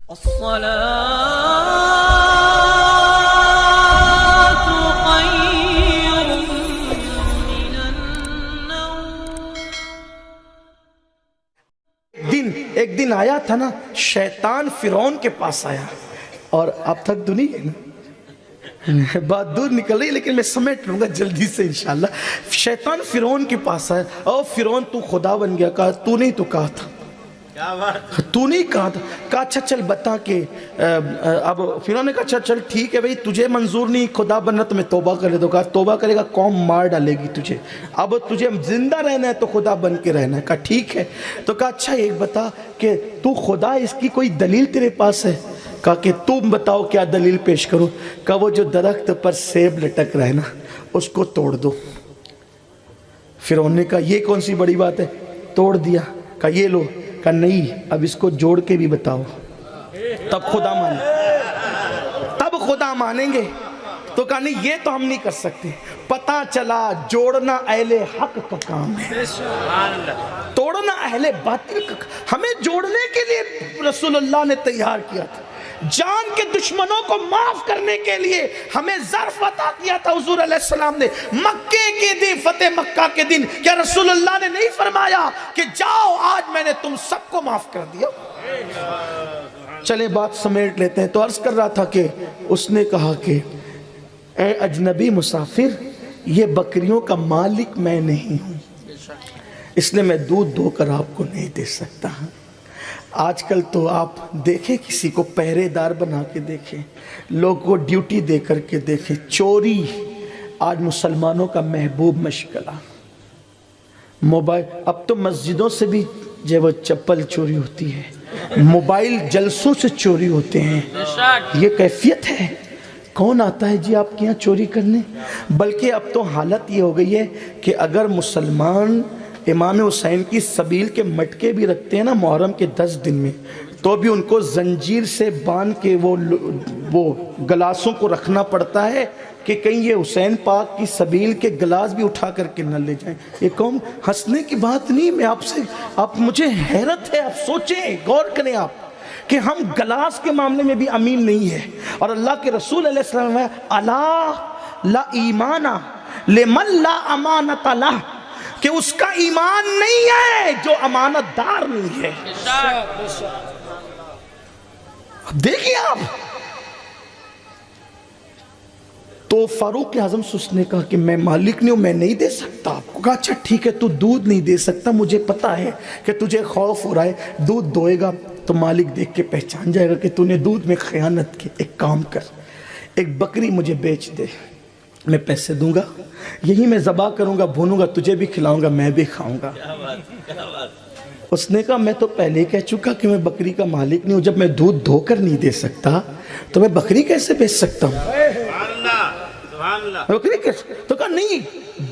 ایک دن آیا تھا نا، شیطان فرعون کے پاس آیا، اور آپ تھک تو نہیں ہے نا، بات دور نکل رہی لیکن میں سمیٹ لوں گا جلدی سے انشاءاللہ۔ شیطان فرعون کے پاس آیا، او فرعون تو خدا بن گیا، کہا تو نہیں تو کہا تھا، تو نہیں کہا تھا، کہا اچھا چل بتا کہ اب فرعون نے کہا اچھا چل ٹھیک ہے بھئی، تجھے منظور نہیں خدا بننا تو میں توبہ کر لے، تو کہا توبہ کرے گا قوم مار ڈالے گی تجھے، اب تجھے زندہ رہنا ہے تو خدا بن کے رہنا ہے، کہا ٹھیک ہے، تو کہا اچھا ایک بتا کہ تو خدا اس کی کوئی دلیل تیرے پاس ہے؟ کہا کہ تم بتاؤ کیا دلیل پیش کرو؟ کہا وہ جو درخت پر سیب لٹک رہا ہے نا اس کو توڑ دو۔ فرعون نے کہا یہ کون سی بڑی بات ہے؟ توڑ دیا۔ کہا یہ لو۔ کہا نہیں، اب اس کو جوڑ کے بھی بتاؤ، تب خدا مانیں گے۔ تو کہا نہیں یہ تو ہم نہیں کر سکتے۔ پتہ چلا جوڑنا اہل حق کا کام ہے، توڑنا اہل باطل کا کام۔ ہمیں جوڑنے کے لیے رسول اللہ نے تیار کیا تھا، جان کے دشمنوں کو معاف کرنے کے لیے ہمیں ظرف عطا کیا تھا حضور علیہ السلام نے۔ مکے کے دن، فتح مکہ کے دن، کیا رسول اللہ نے نہیں فرمایا کہ جاؤ آج میں نے تم سب کو معاف کر دیا؟ چلیں بات سمیٹ لیتے ہیں۔ تو عرض کر رہا تھا کہ اس نے کہا کہ اے اجنبی مسافر، یہ بکریوں کا مالک میں نہیں ہوں، اس لیے میں دودھ دھو کر آپ کو نہیں دے سکتا۔ آج کل تو آپ دیکھیں کسی کو پہرے دار بنا کے دیکھیں، لوگوں کو ڈیوٹی دے کر کے دیکھیں۔ چوری آج مسلمانوں کا محبوب مشغلہ۔ موبائل، اب تو مسجدوں سے بھی جو وہ چپل چوری ہوتی ہے، موبائل جلسوں سے چوری ہوتے ہیں۔ یہ کیفیت ہے؟ کون آتا ہے جی آپ کے یہاں چوری کرنے؟ بلکہ اب تو حالت یہ ہو گئی ہے کہ اگر مسلمان امام حسین کی سبیل کے مٹکے بھی رکھتے ہیں نا محرم کے 10 دن میں، تو بھی ان کو زنجیر سے باندھ کے وہ گلاسوں کو رکھنا پڑتا ہے کہ کہیں یہ حسین پاک کی سبیل کے گلاس بھی اٹھا کر کے نہ لے جائیں۔ یہ قوم ہنسنے کی بات نہیں، میں آپ مجھے حیرت ہے، آپ سوچیں، غور کریں آپ کہ ہم گلاس کے معاملے میں بھی امین نہیں ہے، اور اللہ کے رسول علیہ السلام ہے الا لا ایمان لمن لا امانت لہ، کہ اس کا ایمان نہیں ہے جو امانت دار نہیں ہے۔ اب دیکھیں آپ، تو فاروق اعظم اس نے کہا کہ میں مالک نہیں ہوں، میں نہیں دے سکتا آپ کو۔ کہا اچھا ٹھیک ہے، تو دودھ نہیں دے سکتا، مجھے پتا ہے کہ تجھے خوف ہو رہا ہے، دودھ دوئے گا تو مالک دیکھ کے پہچان جائے گا کہ تو نے دودھ میں خیانت کی۔ ایک کام کر، ایک بکری مجھے بیچ دے، میں پیسے دوں گا، یہی میں ذبح کروں گا، بھونوں گا، تجھے بھی کھلاؤں گا، میں بھی کھاؤں گا۔ اس نے کہا میں تو پہلے کہہ چکا کہ میں بکری کا مالک نہیں ہوں، جب میں دودھ دھو کر نہیں دے سکتا تو میں بکری کیسے بیچ سکتا ہوں؟ بکری کیسے؟ تو کہا نہیں،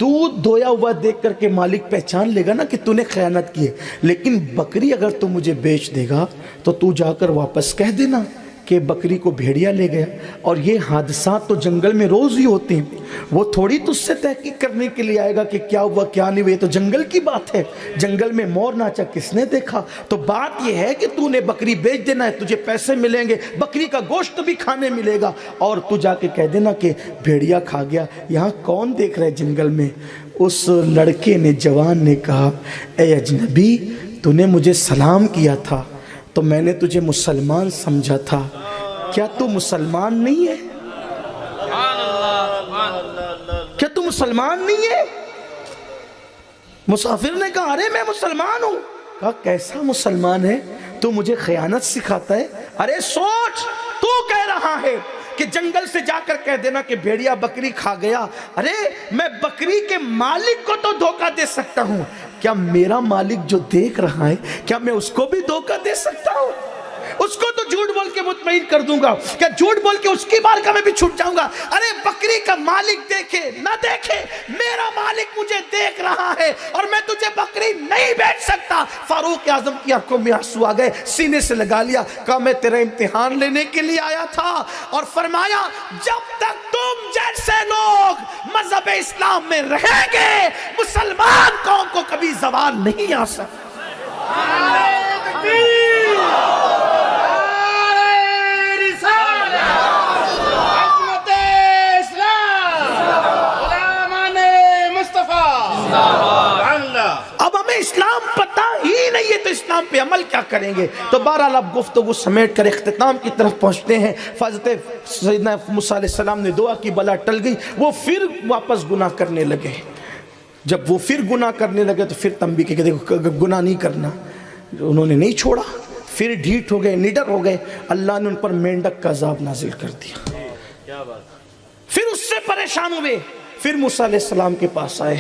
دودھ دھویا ہوا دیکھ کر کے مالک پہچان لے گا نا کہ تو نے خیانت کی ہے، لیکن بکری اگر تو مجھے بیچ دے گا تو تو جا کر واپس کہہ دینا کہ بکری کو بھیڑیا لے گیا۔ اور یہ حادثات تو جنگل میں روز ہی ہوتے ہیں، وہ تھوڑی تجھ سے تحقیق کرنے کے لیے آئے گا کہ کیا ہوا کیا نہیں ہوا، یہ تو جنگل کی بات ہے، جنگل میں مور ناچا کس نے دیکھا؟ تو بات یہ ہے کہ تو نے بکری بیچ دینا ہے، تجھے پیسے ملیں گے، بکری کا گوشت بھی کھانے ملے گا، اور تو جا کے کہہ دینا کہ بھیڑیا کھا گیا۔ یہاں کون دیکھ رہا ہے جنگل میں؟ اس لڑکے نے، جوان نے کہا اے اجنبی، تو نے مجھے سلام کیا تھا تو میں نے تجھے مسلمان سمجھا تھا، کیا تو مسلمان نہیں ہے؟ کیا تو مسلمان نہیں ہے؟ مسافر نے کہا ارے میں مسلمان ہوں۔ کہا کیسا مسلمان ہے؟ تو مجھے خیانت سکھاتا ہے؟ ارے سوچ، تو کہہ رہا ہے کہ جنگل سے جا کر کہہ دینا کہ بھیڑیا بکری کھا گیا، ارے میں بکری کے مالک کو تو دھوکہ دے سکتا ہوں، کیا میرا مالک جو دیکھ رہا ہے کیا میں اس کو بھی دھوکہ دے سکتا ہوں؟ اس کو تو جھوٹ بول کے مطمئن کر دوں گا، کیا جھوٹ بول کے اس کی بارگاہ میں بھی چھوٹ جاؤں گا؟ ارے بکری کا مالک دیکھے نہ دیکھے، میرا مالک مجھے دیکھ رہا ہے اور میں تجھے بکری نہیں بیچ سکتا۔ فاروق اعظم کی آنکھوں میں آنسو آ گئے، سینے سے لگا لیا، کہا میں تیرا امتحان لینے کے لیے آیا تھا، اور فرمایا جب تک تم جیسے لوگ مذہب اسلام میں رہیں گے مسلمان قوم کو کبھی زوال نہیں آ سکتا۔ کام پہ عمل کیا کریں گے؟ تو بہرحال اب گفتگو سمیٹ کر اختتام کی طرف پہنچتے ہیں۔ حضرت سیدنا موسیٰ علیہ السلام نے دعا کی، بلا ٹل گئی، وہ پھر واپس گناہ کرنے لگے۔ جب وہ پھر گناہ کرنے لگے تو پھر تنبیہ کہ دیکھو گناہ نہیں کرنا، انہوں نے نہیں چھوڑا، پھر ڈھیٹ ہو گئے، نڈر ہو گئے، اللہ نے ان پر مینڈک کا عذاب نازل کر دیا۔ پھر اس سے پریشان ہوئے، پھر موسیٰ علیہ السلام کے پاس آئے۔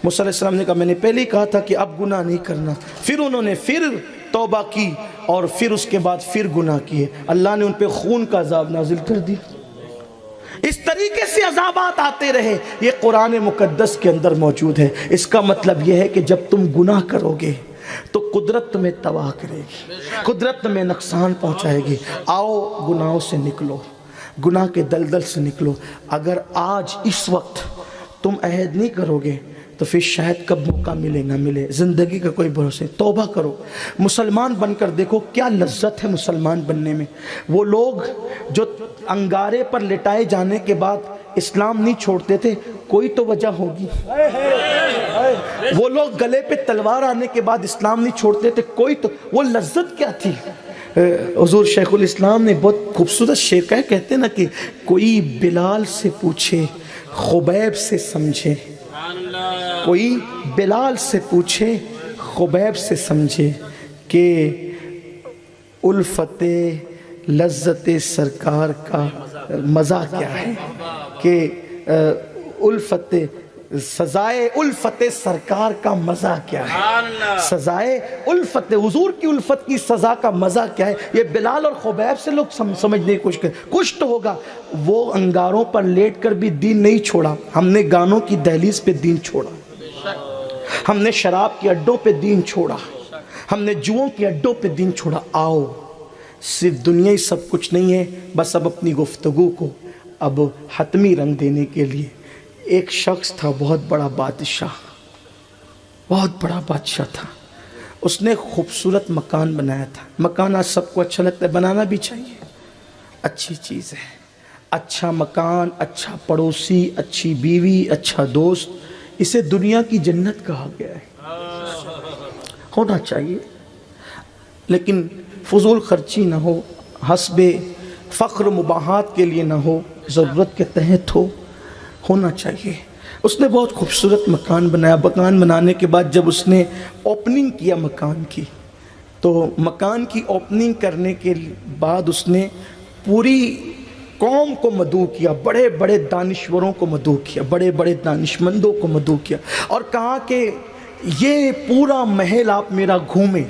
موسیٰ علیہ السلام نے کہا میں نے پہلے ہی کہا تھا کہ اب گناہ نہیں کرنا۔ پھر انہوں نے پھر توبہ کی اور پھر اس کے بعد پھر گناہ کیے، اللہ نے ان پہ خون کا عذاب نازل کر دیا۔ اس طریقے سے عذابات آتے رہے، یہ قرآن مقدس کے اندر موجود ہے۔ اس کا مطلب یہ ہے کہ جب تم گناہ کرو گے تو قدرت تمہیں تباہ کرے گی، قدرت تمہیں نقصان پہنچائے گی۔ آؤ گناہوں سے نکلو، گناہ کے دلدل سے نکلو۔ اگر آج اس وقت تم عہد نہیں کرو گے تو پھر شاید کب موقع ملے نہ ملے، زندگی کا کوئی بھروسہ نہیں۔ توبہ کرو، مسلمان بن کر دیکھو کیا لذت ہے مسلمان بننے میں۔ وہ لوگ جو انگارے پر لٹائے جانے کے بعد اسلام نہیں چھوڑتے تھے، کوئی تو وجہ ہوگی۔ وہ لوگ گلے پہ تلوار آنے کے بعد اسلام نہیں چھوڑتے تھے، کوئی تو، وہ لذت کیا تھی؟ حضور شیخ الاسلام نے بہت خوبصورت شعر کہا، کہتے نا کہ کوئی بلال سے پوچھے خبیب سے سمجھے، کوئی بلال سے پوچھے خبیب سے سمجھے کہ الفت لذت سرکار کا مزہ کیا ہے، کہ الفت سزائے الفت سرکار کا مزہ کیا ہے، سزائے الفت حضور کی الفت کی سزا کا مزہ کیا ہے۔ یہ بلال اور خبیب سے لوگ سمجھنے کی کوشش کریں، کچھ تو ہوگا۔ وہ انگاروں پر لیٹ کر بھی دین نہیں چھوڑا، ہم نے گانوں کی دہلیز پہ دین چھوڑا، ہم نے شراب کے اڈوں پہ دین چھوڑا، ہم نے جوؤں کے اڈوں پہ دین چھوڑا۔ آؤ، صرف دنیا ہی سب کچھ نہیں ہے، بس اب اپنی گفتگو کو اب حتمی رنگ دینے کے لیے، ایک شخص تھا بہت بڑا بادشاہ، بہت بڑا بادشاہ تھا، اس نے خوبصورت مکان بنایا تھا۔ مکان آج سب کو اچھا لگتا ہے، بنانا بھی چاہیے، اچھی چیز ہے۔ اچھا مکان، اچھا پڑوسی، اچھی بیوی، اچھا دوست، اسے دنیا کی جنت کہا گیا ہے، ہونا چاہیے، لیکن فضول خرچی نہ ہو، حسب فخر مباحات کے لیے نہ ہو، ضرورت کے تحت ہو، ہونا چاہیے۔ اس نے بہت خوبصورت مکان بنایا۔ مکان بنانے کے بعد جب اس نے اوپننگ کیا مکان کی، تو مکان کی اوپننگ کرنے کے بعد اس نے پوری قوم کو مدعو کیا، بڑے بڑے دانشوروں کو مدعو کیا، بڑے بڑے دانشمندوں کو مدعو کیا، اور کہا کہ یہ پورا محل آپ میرا گھومیں،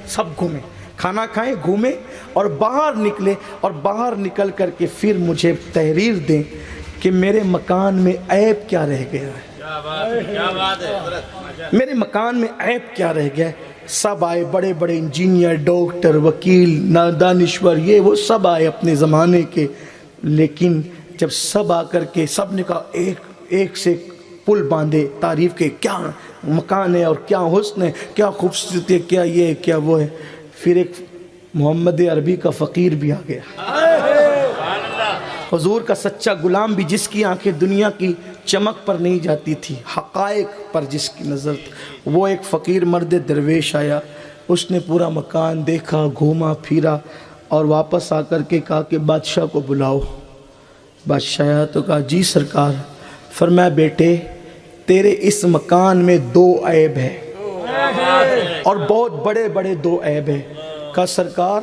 سب گھومیں، کھانا کھائیں، گھومیں، اور باہر نکلے، اور باہر نکل کر کے پھر مجھے تحریر دیں کہ میرے مکان میں عیب کیا رہ گیا ہے، میرے مکان میں عیب کیا رہ گیا ہے۔ سب آئے، بڑے بڑے انجینئر، ڈاکٹر، وکیل، دانشور، یہ وہ سب آئے اپنے زمانے کے، لیکن جب سب آ کر کے سب نے کہا، ایک سے پل باندھے تعریف کے، کیا مکان ہے اور کیا حسن ہے، کیا خوبصورتی ہے، کیا یہ ہے، کیا وہ ہے۔ پھر ایک محمد عربی کا فقیر بھی آ گیا، حضور کا سچا غلام بھی، جس کی آنکھیں دنیا کی چمک پر نہیں جاتی تھی، حقائق پر جس کی نظر تھی، وہ ایک فقیر مرد درویش آیا۔ اس نے پورا مکان دیکھا، گھوما پھرا، اور واپس آ کر کے کہا کہ بادشاہ کو بلاؤ۔ بادشاہ آیا تو کہا جی سرکار۔ فرمایا بیٹے تیرے اس مکان میں 2 عیب ہے، اور بہت بڑے بڑے 2 عیب ہے۔ کہا سرکار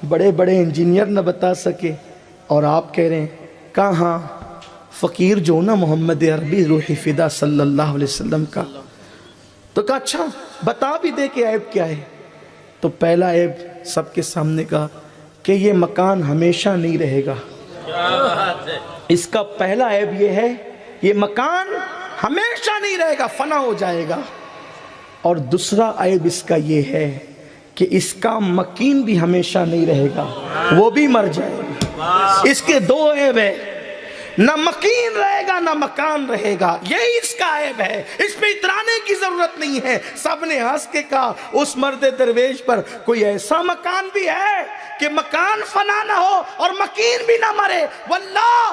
بڑے بڑے انجینئر نہ بتا سکے اور آپ کہہ رہے ہیں؟ کہا ہاں، فقیر جو نا محمد عربی روح فدا صلی اللہ علیہ وسلم کا۔ تو کہا اچھا بتا بھی دے کہ عیب کیا ہے۔ تو پہلا عیب سب کے سامنے کہا کہ یہ مکان ہمیشہ نہیں رہے گا، اس کا پہلا عیب یہ ہے یہ مکان ہمیشہ نہیں رہے گا، فنا ہو جائے گا۔ اور دوسرا عیب اس کا یہ ہے کہ اس کا مکین بھی ہمیشہ نہیں رہے گا، وہ بھی مر جائے گا۔ اس کے 2 عیب ہے، نہ مکین رہے گا نہ مکان رہے گا، یہی اس کا عیب ہے، اس پہ اترانے کی ضرورت نہیں ہے۔ سب نے ہنس کے کہا اس مرد درویش پر کوئی ایسا مکان بھی ہے کہ مکان فنا نہ ہو اور مکین بھی نہ مرے؟ واللہ